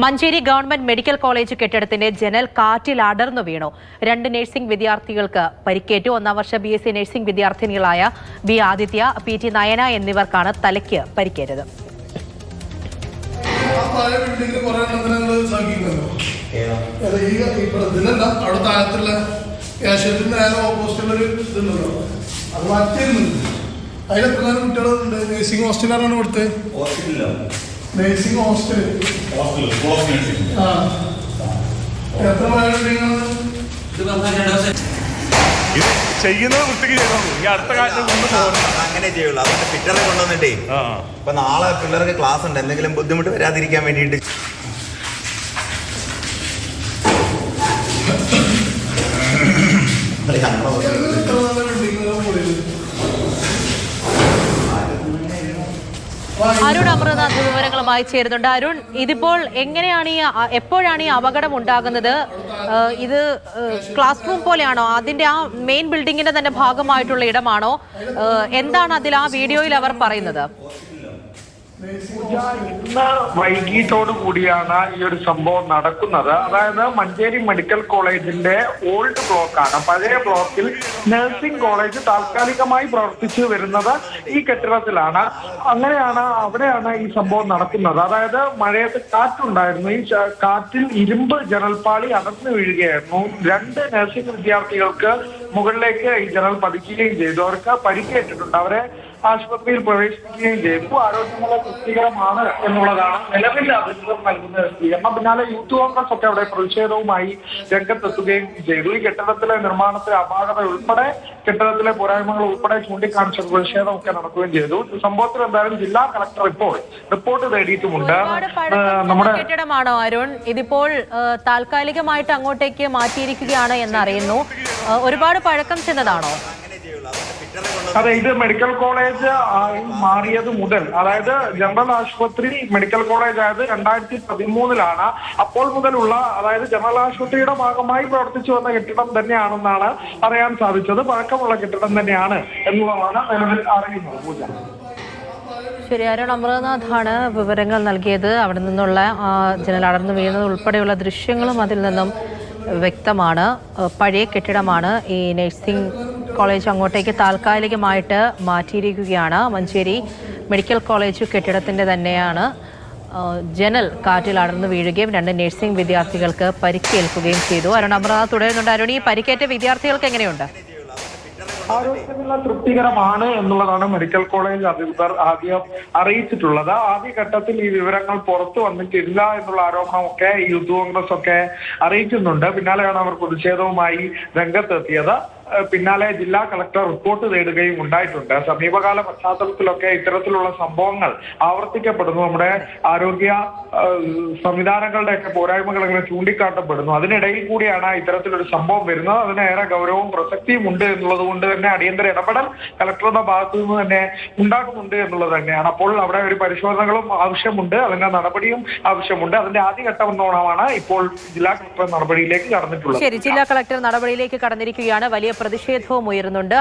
Manjeri government medical college കെട്ടിടത്തിന്റെ ജനൽ കാറ്റിൽ അടർന്നു വീണു. 2 നഴ്സിംഗ് വിദ്യാർത്ഥികൾക്ക് പരിക്കേറ്റു. 1ാം വർഷ BSc നഴ്സിംഗ് വിദ്യാർത്ഥിനികളായ ബി ആദിത്യ, PT നയന എന്നിവർക്കാണ് തലയ്ക്ക് പരിക്കേറ്റത്. നഴ്സിംഗ് ഹോസ്റ്റൽ ചെയ്യുന്നത് കുട്ടിക്ക് ചെയ്തോളൂ. ഈ അടുത്ത കാലത്ത് അങ്ങനെ ചെയ്യുള്ളൂ. അതുകൊണ്ട് പിറ്ററെ കൊണ്ടുവന്നിട്ടേ ഇപ്പൊ നാളെ പിള്ളേർക്ക് ക്ലാസ് ഉണ്ട്, എന്തെങ്കിലും ബുദ്ധിമുട്ട് വരാതിരിക്കാൻ വേണ്ടിയിട്ട്. അരുൺ അമൃതനാഥ് വിവരങ്ങളുമായി ചേരുന്നുണ്ട്. അരുൺ, ഇതിപ്പോൾ എങ്ങനെയാണ് എപ്പോഴാണ് ഈ അപകടം ഉണ്ടാകുന്നത്? ഇത് ക്ലാസ് റൂം പോലെയാണോ? അതിന്റെ ആ മെയിൻ ബിൽഡിങ്ങിന്റെ തന്നെ ഭാഗമായിട്ടുള്ള ഇടമാണോ? എന്താണ് അതിൽ ആ വീഡിയോയിൽ അവർ പറയുന്നത്? ഇന്ന് വൈകിട്ടോടു കൂടിയാണ് ഈ ഒരു സംഭവം നടക്കുന്നത്. അതായത് മഞ്ചേരി മെഡിക്കൽ കോളേജിന്റെ ഓൾഡ് ബ്ലോക്കാണ്. പഴയ ബ്ലോക്കിൽ നഴ്സിംഗ് കോളേജ് താൽക്കാലികമായി പ്രവർത്തിച്ചു വരുന്നത് ഈ കെട്ടിടത്തിലാണ്. അവിടെയാണ് ഈ സംഭവം നടക്കുന്നത്. അതായത് മഴയത്ത് കാറ്റുണ്ടായിരുന്നു. ഈ കാറ്റിൽ ഇരുമ്പ് ജനൽപ്പാളി അടർന്നു വീഴുകയായിരുന്നു. 2 നഴ്സിംഗ് വിദ്യാർത്ഥികൾക്ക് മുകളിലേക്ക് ഈ ജനൽ പതിക്കുകയും ചെയ്തു. അവർക്ക് പരിക്കേറ്റിട്ടുണ്ട്. അവരെ ആശുപത്രിയിൽ പ്രവേശിപ്പിക്കുകയും ചെയ്തു. ആരോഗ്യനില തൃപ്തികരമാണ് എന്നുള്ളതാണ് നിലവിൽ അധികൃതർ നൽകുന്ന സ്ഥിരീകരണം. പിന്നാലെ യൂത്ത് കോൺഗ്രസ് ഒക്കെ അവിടെ പ്രതിഷേധവുമായി രംഗത്തെത്തുകയും ചെയ്തു. ഈ കെട്ടിടത്തിലെ നിർമ്മാണത്തിലെ അപാകത ഉൾപ്പെടെ കെട്ടിടത്തിലെ പോരായ്മകൾ ഉൾപ്പെടെ ചൂണ്ടിക്കാണിച്ച പ്രതിഷേധമൊക്കെ നടക്കുകയും ചെയ്തു. സംഭവത്തിൽ എന്തായാലും ജില്ലാ കളക്ടർ ഇപ്പോൾ റിപ്പോർട്ട് തേടിയിട്ടുമുണ്ട്. നമ്മുടെ കെട്ടിടമാണോ അരുൺ? ഇതിപ്പോൾ താൽക്കാലികമായിട്ട് അങ്ങോട്ടേക്ക് മാറ്റിയിരിക്കുകയാണ് എന്നറിയുന്നു. ഒരുപാട് പഴക്കം ചെന്നതാണോ? അതെ, ഇത് മെഡിക്കൽ കോളേജ് മാറിയത് മുതൽ, അതായത് ജനറൽ ആശുപത്രി മെഡിക്കൽ കോളേജ് ആയത് 2013 അപ്പോൾ മുതലുള്ള, അതായത് ജനറൽ ആശുപത്രിയുടെ ഭാഗമായി പ്രവർത്തിച്ചു വന്ന കെട്ടിടം തന്നെയാണെന്നാണ് അറിയാൻ സാധിച്ചത്. പഴക്കമുള്ള കെട്ടിടം തന്നെയാണ് എന്നുള്ളതാണ് നിലവിൽ അറിയുന്നത്. പൂജ. ശരി, അരുൺ അമൃതനാഥാണ് വിവരങ്ങൾ നൽകിയത്. അവിടെ നിന്നുള്ള ജനൽ അടർന്നു വീഴുന്നത് ഉൾപ്പെടെയുള്ള ദൃശ്യങ്ങളും അതിൽ നിന്നും വ്യക്തമാണ്. പഴയ കെട്ടിടമാണ്. ഈ നഴ്സിംഗ് കോളേജ് അങ്ങോട്ടേക്ക് താൽക്കാലികമായിട്ട് മാറ്റിയിരിക്കുകയാണ്. മഞ്ചേരി മെഡിക്കൽ കോളേജ് കെട്ടിടത്തിൻ്റെ തന്നെയാണ്. ജനൽ കാറ്റിൽ അടർന്നു വീഴുകയും 2 നഴ്സിംഗ് വിദ്യാർത്ഥികൾക്ക് പരിക്കേൽക്കുകയും ചെയ്തു. അരുൺ അമൃതനാഥ് തുടരുന്നുണ്ട്. അരുൺ, ഈ പരിക്കേറ്റ വിദ്യാർത്ഥികൾക്ക് എങ്ങനെയുണ്ട്? ആരോഗ്യനില തൃപ്തികരമാണ് എന്നുള്ളതാണ് മെഡിക്കൽ കോളേജ് അധികൃതർ ആദ്യം അറിയിച്ചിട്ടുള്ളത്. ആദ്യഘട്ടത്തിൽ ഈ വിവരങ്ങൾ പുറത്തു വന്നിട്ടില്ല എന്നുള്ള ആരോപണമൊക്കെ യൂത്ത് കോൺഗ്രസ് ഒക്കെ അറിയിക്കുന്നുണ്ട്. പിന്നാലെയാണ് അവർ പ്രതിഷേധവുമായി രംഗത്തെത്തിയത്. പിന്നാലെ ജില്ലാ കളക്ടർ റിപ്പോർട്ട് തേടുകയും ഉണ്ടായിട്ടുണ്ട്. സമീപകാല പശ്ചാത്തലത്തിലൊക്കെ ഇത്തരത്തിലുള്ള സംഭവങ്ങൾ ആവർത്തിക്കപ്പെടുന്നു. നമ്മുടെ ആരോഗ്യ സംവിധാനങ്ങളുടെയൊക്കെ പോരായ്മകൾ ഇങ്ങനെ ചൂണ്ടിക്കാട്ടപ്പെടുന്നു. അതിനിടയിൽ കൂടിയാണ് ഇത്തരത്തിലൊരു സംഭവം വരുന്നത്. അതിനേറെ ഗൗരവവും പ്രസക്തിയും ഉണ്ട് എന്നുള്ളത് കൊണ്ട് തന്നെ അടിയന്തര ഇടപെടൽ കളക്ടറുടെ ഭാഗത്തു നിന്ന് തന്നെ ഉണ്ടാകുന്നുണ്ട് എന്നുള്ളത് തന്നെയാണ്. അപ്പോൾ അവിടെ ഒരു പരിശോധനകളും ആവശ്യമുണ്ട്, അതിന്റെ നടപടിയും ആവശ്യമുണ്ട്. അതിന്റെ ആദ്യഘട്ടം എന്നോണമാണ് ഇപ്പോൾ ജില്ലാ കളക്ടർ നടപടിയിലേക്ക് കടന്നിട്ടുള്ളത്. ശരി, ജില്ലാ കളക്ടർ നടപടിയിലേക്ക് കടന്നിരിക്കുകയാണ്. വലിയ പ്രതിഷേധവും ഉയരുന്നുണ്ട്.